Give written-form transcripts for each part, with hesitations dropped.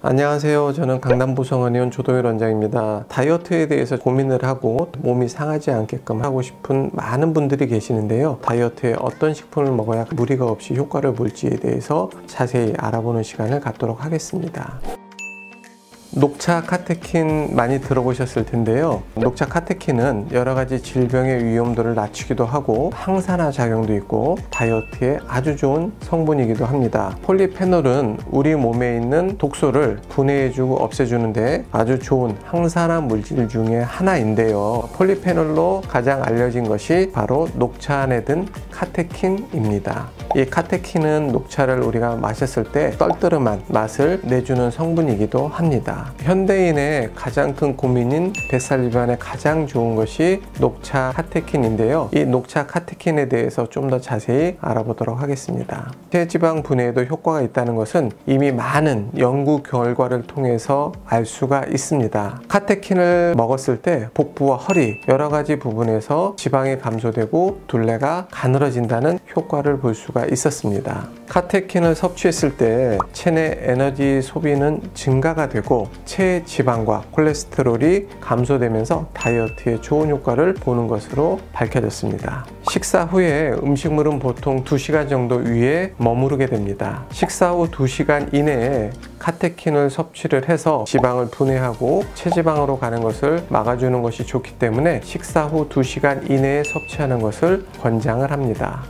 안녕하세요. 저는 강남부성원의원 조동일 원장입니다. 다이어트에 대해서 고민을 하고 몸이 상하지 않게끔 하고 싶은 많은 분들이 계시는데요. 다이어트에 어떤 식품을 먹어야 무리가 없이 효과를 볼지에 대해서 자세히 알아보는 시간을 갖도록 하겠습니다. 녹차 카테킨 많이 들어보셨을 텐데요. 녹차 카테킨은 여러 가지 질병의 위험도를 낮추기도 하고 항산화 작용도 있고 다이어트에 아주 좋은 성분이기도 합니다. 폴리페놀은 우리 몸에 있는 독소를 분해해주고 없애주는데 아주 좋은 항산화 물질 중에 하나인데요. 폴리페놀로 가장 알려진 것이 바로 녹차 안에 든 카테킨입니다. 이 카테킨은 녹차를 우리가 마셨을 때 떨떠름한 맛을 내주는 성분이기도 합니다. 현대인의 가장 큰 고민인 뱃살 위반에 가장 좋은 것이 녹차 카테킨인데요. 이 녹차 카테킨에 대해서 좀 더 자세히 알아보도록 하겠습니다. 체지방 분해에도 효과가 있다는 것은 이미 많은 연구 결과를 통해서 알 수가 있습니다. 카테킨을 먹었을 때 복부와 허리 여러 가지 부분에서 지방이 감소되고 둘레가 가늘어진다는 효과를 볼 수가 있었습니다. 카테킨을 섭취했을 때 체내 에너지 소비는 증가가 되고 체지방과 콜레스테롤이 감소되면서 다이어트에 좋은 효과를 보는 것으로 밝혀졌습니다. 식사 후에 음식물은 보통 2시간 정도 위에 머무르게 됩니다. 식사 후 2시간 이내에 카테킨을 섭취를 해서 지방을 분해하고 체지방으로 가는 것을 막아주는 것이 좋기 때문에 식사 후 2시간 이내에 섭취하는 것을 권장을 합니다.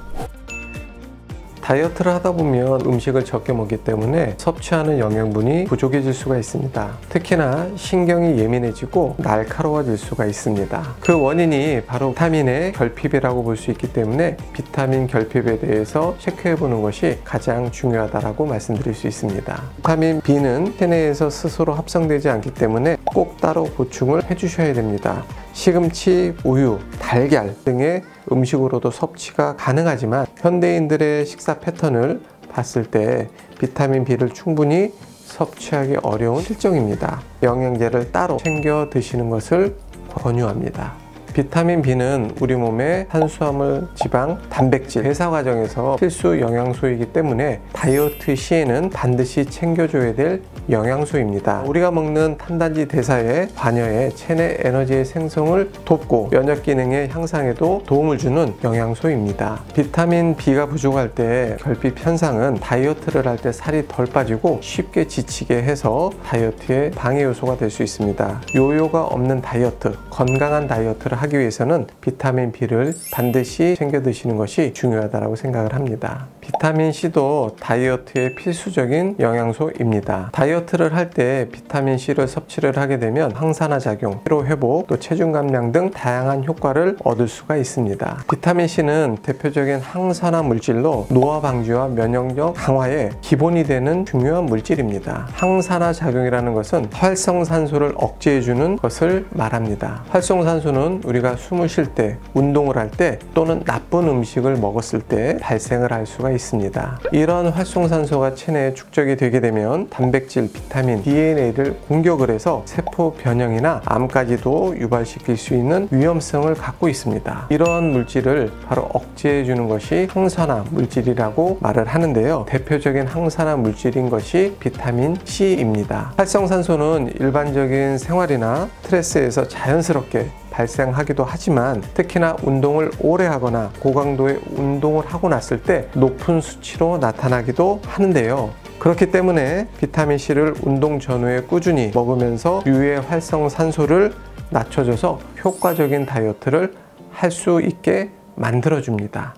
다이어트를 하다 보면 음식을 적게 먹기 때문에 섭취하는 영양분이 부족해질 수가 있습니다. 특히나 신경이 예민해지고 날카로워질 수가 있습니다. 그 원인이 바로 비타민의 결핍이라고 볼 수 있기 때문에 비타민 결핍에 대해서 체크해 보는 것이 가장 중요하다고 말씀드릴 수 있습니다. 비타민 B는 체내에서 스스로 합성되지 않기 때문에 꼭 따로 보충을 해 주셔야 됩니다. 시금치, 우유, 달걀 등의 음식으로도 섭취가 가능하지만 현대인들의 식사 패턴을 봤을 때 비타민 B를 충분히 섭취하기 어려운 실정입니다. 영양제를 따로 챙겨 드시는 것을 권유합니다. 비타민 B는 우리 몸의 탄수화물, 지방, 단백질 대사 과정에서 필수 영양소이기 때문에 다이어트 시에는 반드시 챙겨줘야 될 영양소입니다. 우리가 먹는 탄단지 대사에 관여해 체내 에너지의 생성을 돕고 면역 기능의 향상에도 도움을 주는 영양소입니다. 비타민 B가 부족할 때 결핍 현상은 다이어트를 할 때 살이 덜 빠지고 쉽게 지치게 해서 다이어트의 방해 요소가 될 수 있습니다. 요요가 없는 다이어트, 건강한 다이어트를 하기 위해서는 비타민 B를 반드시 챙겨 드시는 것이 중요하다고 생각을 합니다. 비타민 C도 다이어트의 필수적인 영양소입니다. 다이어트를 할 때 비타민 C를 섭취를 하게 되면 항산화 작용, 피로 회복, 또 체중 감량 등 다양한 효과를 얻을 수가 있습니다. 비타민 C는 대표적인 항산화 물질로 노화 방지와 면역력 강화에 기본이 되는 중요한 물질입니다. 항산화 작용이라는 것은 활성산소를 억제해주는 것을 말합니다. 활성산소는 우리가 숨을 쉴 때, 운동을 할 때 또는 나쁜 음식을 먹었을 때 발생을 할 수가 있습니다. 이런 활성산소가 체내에 축적이 되게 되면 단백질, 비타민, DNA를 공격을 해서 세포 변형이나 암까지도 유발시킬 수 있는 위험성을 갖고 있습니다. 이런 물질을 바로 억제해 주는 것이 항산화 물질이라고 말을 하는데요. 대표적인 항산화 물질인 것이 비타민 C입니다. 활성산소는 일반적인 생활이나 스트레스에서 자연스럽게 발생하기도 하지만 특히나 운동을 오래 하거나 고강도의 운동을 하고 났을 때 높은 수치로 나타나기도 하는데요. 그렇기 때문에 비타민C를 운동 전후에 꾸준히 먹으면서 유해 활성산소를 낮춰줘서 효과적인 다이어트를 할 수 있게 만들어줍니다.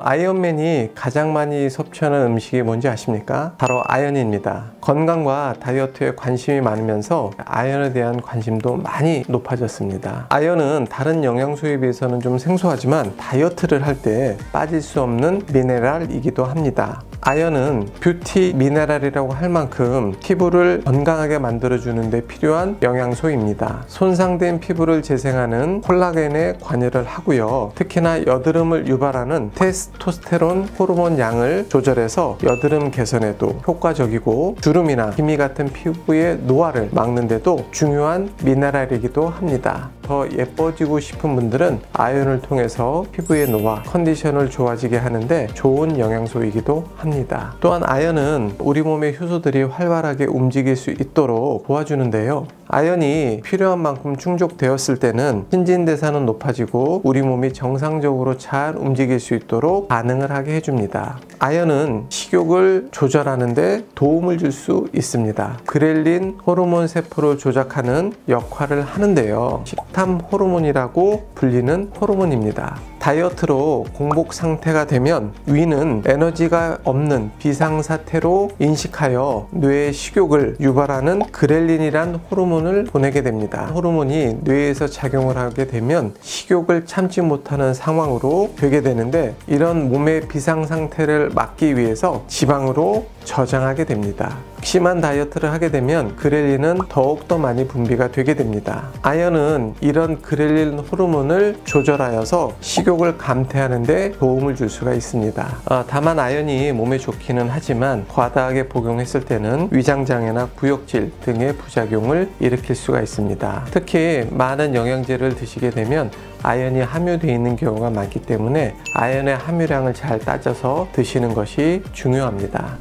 아이언맨이 가장 많이 섭취하는 음식이 뭔지 아십니까? 바로 아연입니다. 건강과 다이어트에 관심이 많으면서 아연에 대한 관심도 많이 높아졌습니다. 아연은 다른 영양소에 비해서는 좀 생소하지만 다이어트를 할 때 빠질 수 없는 미네랄이기도 합니다. 아연은 뷰티 미네랄이라고 할 만큼 피부를 건강하게 만들어주는 데 필요한 영양소입니다. 손상된 피부를 재생하는 콜라겐에 관여를 하고요. 특히나 여드름을 유발하는 테스토스테론 호르몬 양을 조절해서 여드름 개선에도 효과적이고 주름이나 기미 같은 피부의 노화를 막는 데도 중요한 미네랄이기도 합니다. 더 예뻐지고 싶은 분들은 아연을 통해서 피부의 노화, 컨디션을 좋아지게 하는데 좋은 영양소이기도 합니다. 또한 아연은 우리 몸의 효소들이 활발하게 움직일 수 있도록 도와주는데요. 아연이 필요한 만큼 충족되었을 때는 신진대사는 높아지고 우리 몸이 정상적으로 잘 움직일 수 있도록 반응을 하게 해줍니다. 아연은 식욕을 조절하는데 도움을 줄 수 있습니다. 그렐린 호르몬 세포를 조작하는 역할을 하는데요. 식탐 호르몬이라고 불리는 호르몬입니다. 다이어트로 공복 상태가 되면 위는 에너지가 없는 비상사태로 인식하여 뇌에 식욕을 유발하는 그렐린이란 호르몬을 보내게 됩니다. 호르몬이 뇌에서 작용을 하게 되면 식욕을 참지 못하는 상황으로 되게 되는데, 이런 몸의 비상상태를 막기 위해서 지방으로 저장하게 됩니다. 심한 다이어트를 하게 되면 그렐린은 더욱더 많이 분비가 되게 됩니다. 아연은 이런 그렐린 호르몬을 조절하여서 식욕을 감퇴하는 데 도움을 줄 수가 있습니다. 다만 아연이 몸에 좋기는 하지만 과다하게 복용했을 때는 위장장애나 구역질 등의 부작용을 일으킬 수가 있습니다. 특히 많은 영양제를 드시게 되면 아연이 함유되어 있는 경우가 많기 때문에 아연의 함유량을 잘 따져서 드시는 것이 중요합니다.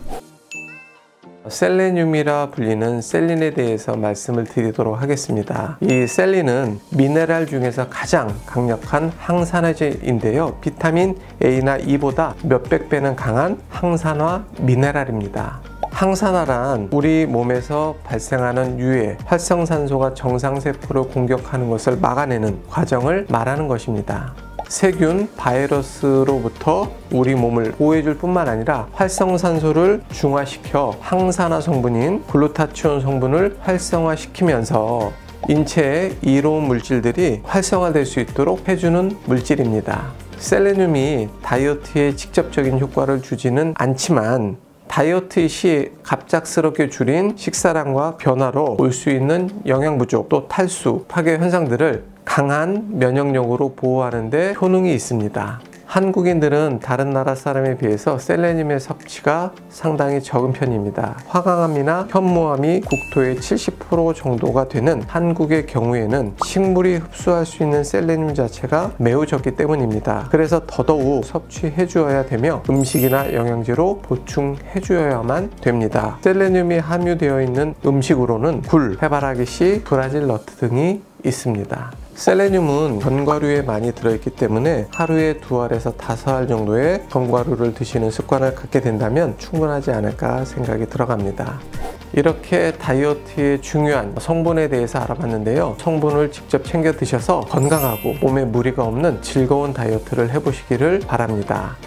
셀레늄이라 불리는 셀린에 대해서 말씀을 드리도록 하겠습니다. 이 셀린은 미네랄 중에서 가장 강력한 항산화제인데요. 비타민 A나 E보다 몇백 배는 강한 항산화 미네랄입니다. 항산화란 우리 몸에서 발생하는 유해, 활성산소가 정상세포를 공격하는 것을 막아내는 과정을 말하는 것입니다. 세균, 바이러스로부터 우리 몸을 보호해줄 뿐만 아니라 활성산소를 중화시켜 항산화 성분인 글루타치온 성분을 활성화시키면서 인체의 이로운 물질들이 활성화될 수 있도록 해주는 물질입니다. 셀레늄이 다이어트에 직접적인 효과를 주지는 않지만 다이어트 시 갑작스럽게 줄인 식사량과 변화로 올 수 있는 영양 부족, 또 탈수, 파괴 현상들을 강한 면역력으로 보호하는 데 효능이 있습니다. 한국인들은 다른 나라 사람에 비해서 셀레늄의 섭취가 상당히 적은 편입니다. 화강암이나 현무암이 국토의 70% 정도가 되는 한국의 경우에는 식물이 흡수할 수 있는 셀레늄 자체가 매우 적기 때문입니다. 그래서 더더욱 섭취해 주어야 되며 음식이나 영양제로 보충해 주어야만 됩니다. 셀레늄이 함유되어 있는 음식으로는 굴, 해바라기씨, 브라질 너트 등이 있습니다. 셀레늄은 견과류에 많이 들어있기 때문에 하루에 2알에서 5알 정도의 견과류를 드시는 습관을 갖게 된다면 충분하지 않을까 생각이 들어갑니다. 이렇게 다이어트의 중요한 성분에 대해서 알아봤는데요. 성분을 직접 챙겨 드셔서 건강하고 몸에 무리가 없는 즐거운 다이어트를 해보시기를 바랍니다.